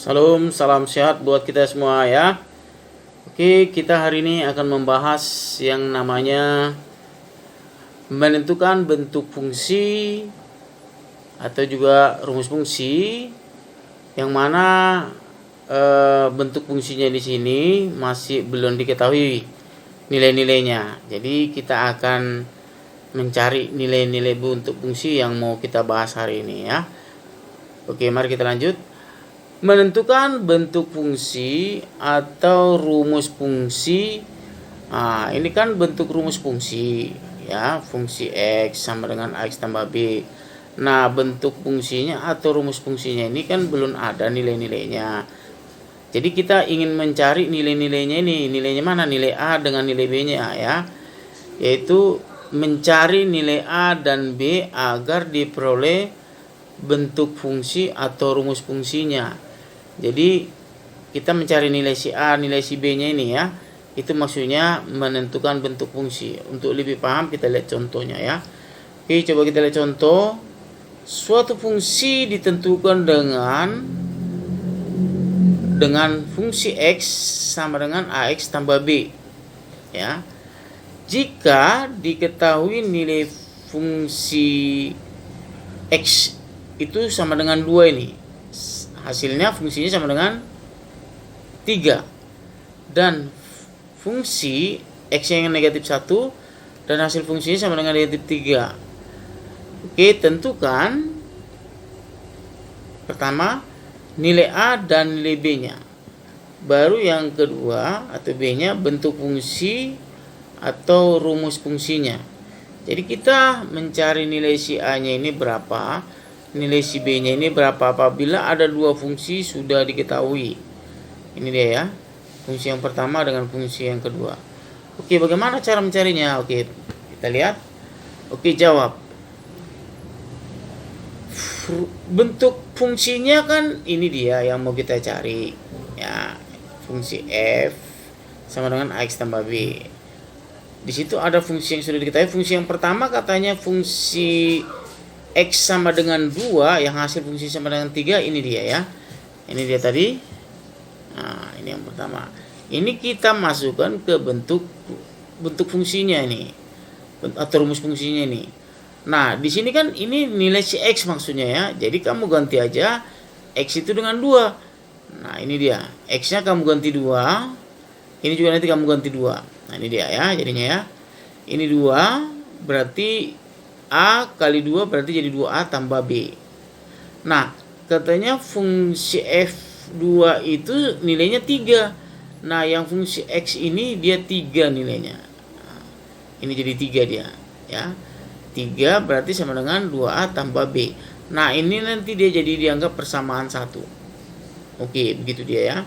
Salam, salam sehat buat kita semua ya. Oke, kita hari ini akan membahas yang namanya menentukan bentuk fungsi atau juga rumus fungsi, yang mana bentuk fungsinya di sini masih belum diketahui nilai-nilainya. Jadi kita akan mencari nilai-nilai bentuk fungsi yang mau kita bahas hari ini ya. Oke, mari kita lanjut. Menentukan bentuk fungsi atau rumus fungsi. Nah, ini kan bentuk rumus fungsi ya, fungsi X sama dengan X tambah B. Nah, bentuk fungsinya atau rumus fungsinya ini kan belum ada nilai-nilainya. Jadi kita ingin mencari nilai-nilainya ini. Nilainya mana? Nilai A dengan nilai B-nya ya. Yaitu mencari nilai A dan B agar diperoleh bentuk fungsi atau rumus fungsinya. Jadi kita mencari nilai si A, nilai si B-nya ini ya. Itu maksudnya menentukan bentuk fungsi. Untuk lebih paham kita lihat contohnya ya. Oke, coba kita lihat contoh. Suatu fungsi ditentukan dengan fungsi X sama dengan AX tambah B ya. Jika diketahui nilai fungsi X itu sama dengan 2 ini, hasilnya fungsinya sama dengan 3, dan fungsi X yang negatif 1 dan hasil fungsinya sama dengan negatif 3. Oke, tentukan pertama nilai A dan nilai B-nya. Baru yang kedua atau B-nya bentuk fungsi atau rumus fungsinya. Jadi kita mencari nilai si A-nya ini berapa, nilai si B-nya ini berapa apabila ada dua fungsi sudah diketahui. Ini dia ya, fungsi yang pertama dengan fungsi yang kedua. Oke, bagaimana cara mencarinya? Oke, kita lihat. Oke, jawab. Bentuk fungsinya kan ini dia yang mau kita cari ya, fungsi F sama dengan AX tambah B. Di situ ada fungsi yang sudah diketahui. Fungsi yang pertama katanya fungsi X sama dengan 2, yang hasil fungsi sama dengan 3, ini dia ya. Ini dia tadi. Nah, ini yang pertama. Ini kita masukkan ke bentuk fungsinya ini. Atau rumus fungsinya ini. Nah, di sini kan ini nilai si X maksudnya ya. Jadi kamu ganti aja X itu dengan 2. Nah, ini dia. X-nya kamu ganti 2. Ini juga nanti kamu ganti 2. Nah, ini dia ya jadinya ya. Ini 2 berarti A kali 2 berarti jadi 2A tambah B. Nah, katanya fungsi F2 itu nilainya 3. Nah, yang fungsi X ini dia 3 nilainya. Nah, ini jadi 3 dia ya. 3 berarti sama dengan 2A tambah B. Nah, ini nanti dia jadi dianggap persamaan 1. Oke, begitu dia ya.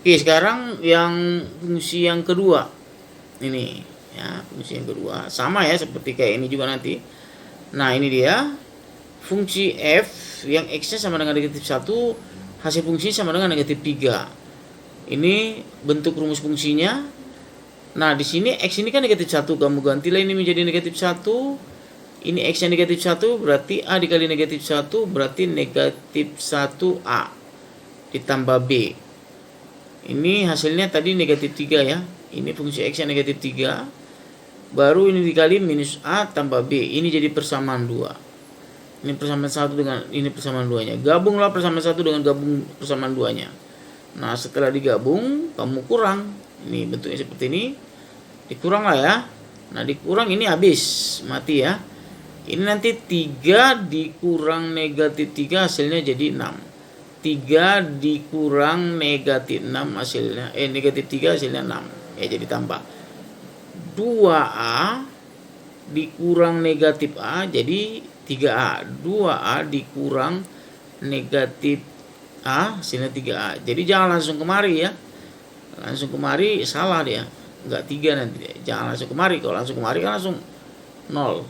Oke, sekarang yang fungsi yang kedua. Ini ya, fungsi yang kedua sama ya seperti kayak ini juga nanti. Nah, ini dia fungsi F yang X-nya sama dengan negatif 1, hasil fungsi sama dengan negatif 3. Ini bentuk rumus fungsinya. Nah, di sini X ini kan negatif 1, kamu gantilah ini menjadi negatif 1. Ini X-nya negatif 1 berarti A dikali negatif 1 berarti negatif 1A ditambah B. Ini hasilnya tadi negatif 3 ya. Ini fungsi X yang negatif 3. Baru ini dikali minus A tambah B. Ini jadi persamaan 2. Ini persamaan 1 dengan ini persamaan 2-nya. Gabunglah persamaan 1 dengan gabung persamaan 2-nya. Nah, setelah digabung, kamu kurang. Ini bentuknya seperti ini. Dikurang lah ya. Nah, dikurang ini habis. Mati ya. Ini nanti 3 dikurang negatif 3 hasilnya jadi 6. 3 dikurang negatif 6 hasilnya negatif 3 hasilnya 6 ya, jadi tambah 2A dikurang negatif A jadi 3A. 2A dikurang negatif A hasilnya 3A. Jadi jangan langsung kemari ya, langsung kemari salah dia, enggak 3 nanti dia. Jangan langsung kemari, kalau langsung kemari kan langsung 0,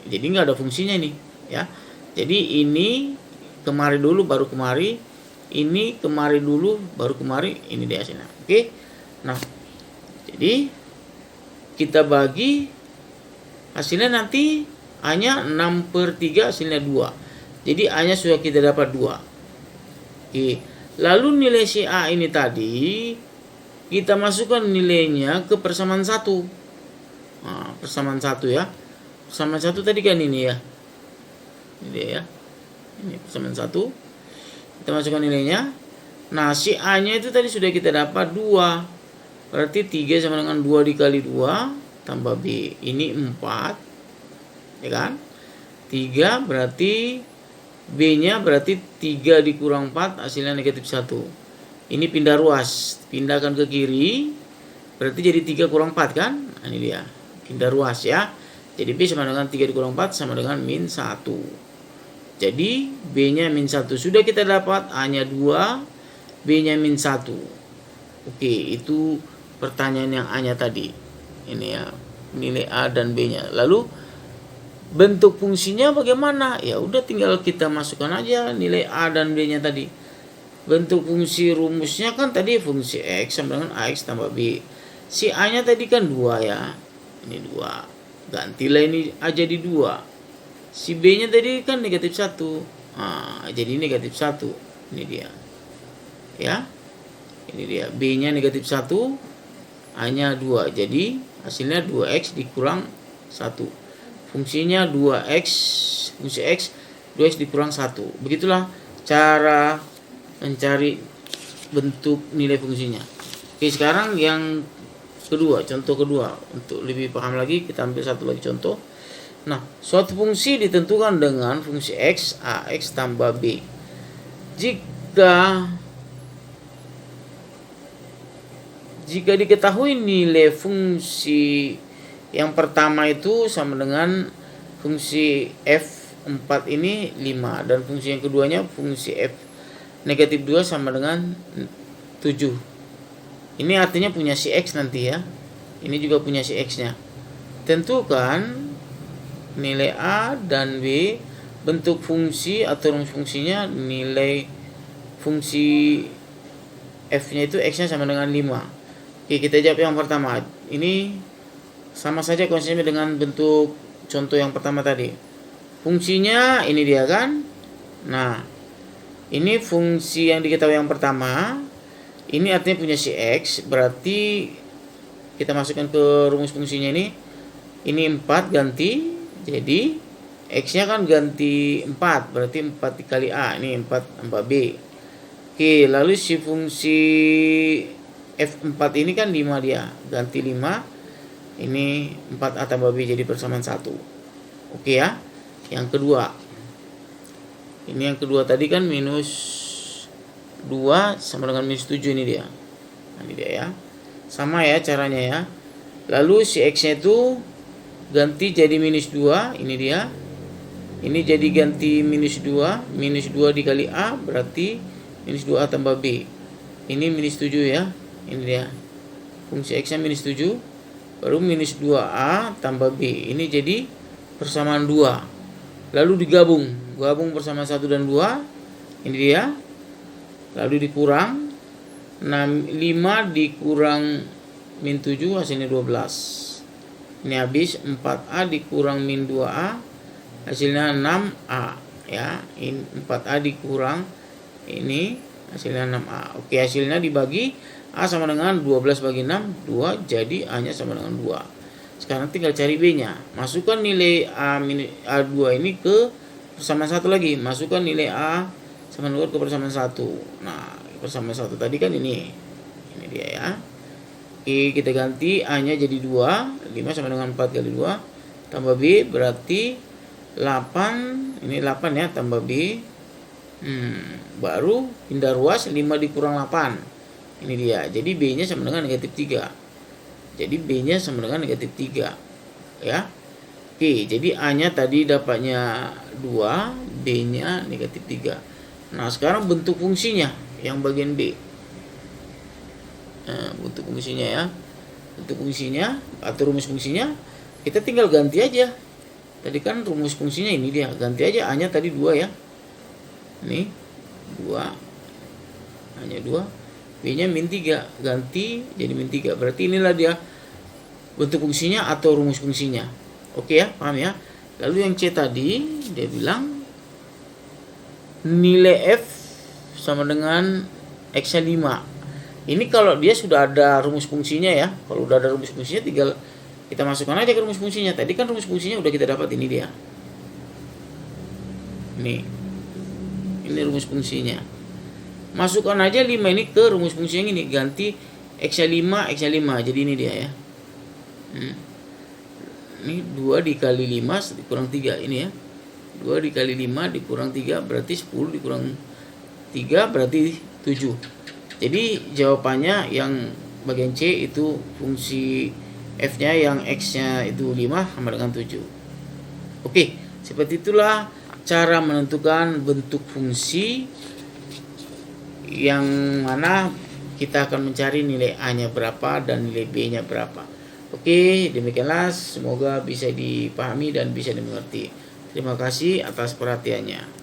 jadi enggak ada fungsinya nih ya. Jadi ini kemari dulu baru kemari, ini kemari dulu baru kemari, ini dia hasilnya. Oke. Nah, jadi kita bagi hasilnya nanti A-nya 6/3 hasilnya 2. Jadi A-nya sudah kita dapat 2. Oke. Lalu nilai si A ini tadi kita masukkan nilainya ke persamaan 1. Nah, persamaan 1 ya. Persamaan 1 tadi kan ini ya. Ini dia ya. Ini persamaan 1. Kita masukkan nilainya. Nah, si A-nya itu tadi sudah kita dapat 2. Berarti 3 sama dengan 2 dikali 2 tambah B. Ini 4. Ya kan? 3 berarti B-nya berarti 3 dikurang 4 hasilnya negatif 1. Ini pindah ruas, pindahkan ke kiri, berarti jadi 3 kurang 4 kan? Nah, ini dia, pindah ruas ya. Jadi B sama dengan 3 dikurang 4 sama dengan min 1. Jadi B-nya min 1 sudah kita dapat, A-nya 2, B-nya min 1. Oke, itu pertanyaan yang A-nya tadi. Ini ya, nilai A dan B-nya. Lalu bentuk fungsinya bagaimana? Ya udah tinggal kita masukkan aja nilai A dan B-nya tadi. Bentuk fungsi rumusnya kan tadi fungsi X sama dengan AX tambah B. Si A-nya tadi kan 2 ya. Ini 2. Gantilah ini A jadi 2. Si B-nya tadi kan negatif 1. Nah, jadi negatif 1. Ini dia. Ya. Ini dia. B-nya negatif 1. A-nya 2. Jadi hasilnya 2X dikurang 1. Fungsinya 2X, fungsi X 2X dikurang 1. Begitulah cara mencari bentuk nilai fungsinya. Oke, sekarang yang kedua, contoh kedua. Untuk lebih paham lagi, kita ambil satu lagi contoh. Nah, suatu fungsi ditentukan dengan fungsi X, AX tambah B. Jika diketahui nilai fungsi yang pertama itu sama dengan fungsi F4 ini 5. Dan fungsi yang keduanya fungsi F negatif 2 sama dengan 7. Ini artinya punya si X nanti ya. Ini juga punya si X-nya. Tentukan nilai A dan B. Bentuk fungsi atau rumus fungsinya, nilai fungsi F-nya itu X-nya sama dengan 5. Oke, kita jawab yang pertama. Ini sama saja konsepnya dengan bentuk contoh yang pertama tadi. Fungsinya ini dia kan. Nah, ini fungsi yang diketahui yang pertama. Ini artinya punya si X. Berarti kita masukkan ke rumus fungsinya ini. Ini 4 ganti. Jadi X-nya kan ganti 4. Berarti 4 dikali A. Ini 4 tambah B. Oke, lalu si fungsi F4 ini kan 5 dia. Ganti 5. Ini 4A tambah B jadi persamaan 1. Oke ya. Yang kedua. Ini yang kedua tadi kan minus 2 sama dengan minus 7 ini dia. Nah, ini dia ya. Sama ya caranya ya. Lalu si X-nya itu ganti jadi minus 2. Ini dia. Ini jadi ganti minus 2. Minus 2 dikali A berarti minus 2A tambah B. Ini minus 7 ya. Ini dia. Fungsi X-nya minus 7. Baru minus 2A tambah B. Ini jadi persamaan 2. Lalu digabung. Gabung persamaan 1 dan 2. Ini dia. Lalu dikurang. 5 dikurang min 7 hasilnya 12. Ini habis. 4A dikurang min 2A hasilnya 6A. Ya, ini 4A dikurang ini hasilnya 6A. Oke, hasilnya dibagi A sama dengan 12 bagi 6, 2, jadi A-nya sama dengan 2. Sekarang tinggal cari B-nya. Masukkan nilai A2 ini ke persamaan 1 lagi. Masukkan nilai A sama dengan ke persamaan 1. Nah, persamaan 1 tadi kan ini. Ini dia ya. Oke, kita ganti A-nya jadi 2. 5 sama dengan 4 kali 2. Tambah B berarti 8. Ini 8 ya, tambah B. Baru pindah ruas 5 dikurang 8. Ini dia. Jadi B-nya sama dengan negatif 3. Jadi B-nya sama dengan negatif 3. Ya. Oke, jadi A-nya tadi dapatnya 2, B-nya negatif 3. Nah, sekarang bentuk fungsinya yang bagian B. Nah, bentuk fungsinya ya. Bentuk fungsinya atau rumus fungsinya kita tinggal ganti aja. Tadi kan rumus fungsinya ini dia. Ganti aja A-nya tadi 2 ya. Ini 2. A-nya 2. B-nya min 3, ganti jadi min 3. Berarti inilah dia bentuk fungsinya atau rumus fungsinya. Oke ya, paham ya? Lalu yang C tadi, dia bilang nilai F sama dengan X-nya 5. Ini kalau dia sudah ada rumus fungsinya ya. Kalau udah ada rumus fungsinya tinggal kita masukkan aja ke rumus fungsinya. Tadi kan rumus fungsinya udah kita dapat, ini dia. Ini rumus fungsinya. Masukkan aja 5 ini ke rumus fungsi yang ini. Ganti X-nya 5, X-nya 5. Jadi ini dia ya. Ini 2 dikali 5 dikurang 3 ini ya. 2 dikali 5 dikurang 3 berarti 10 dikurang 3 berarti 7. Jadi jawabannya yang bagian C itu fungsi F-nya yang X-nya itu 5 sama dengan 7. Oke, seperti itulah cara menentukan bentuk fungsi yang mana kita akan mencari nilai A-nya berapa dan nilai B-nya berapa. Oke, demikianlah, semoga bisa dipahami dan bisa dimengerti. Terima kasih atas perhatiannya.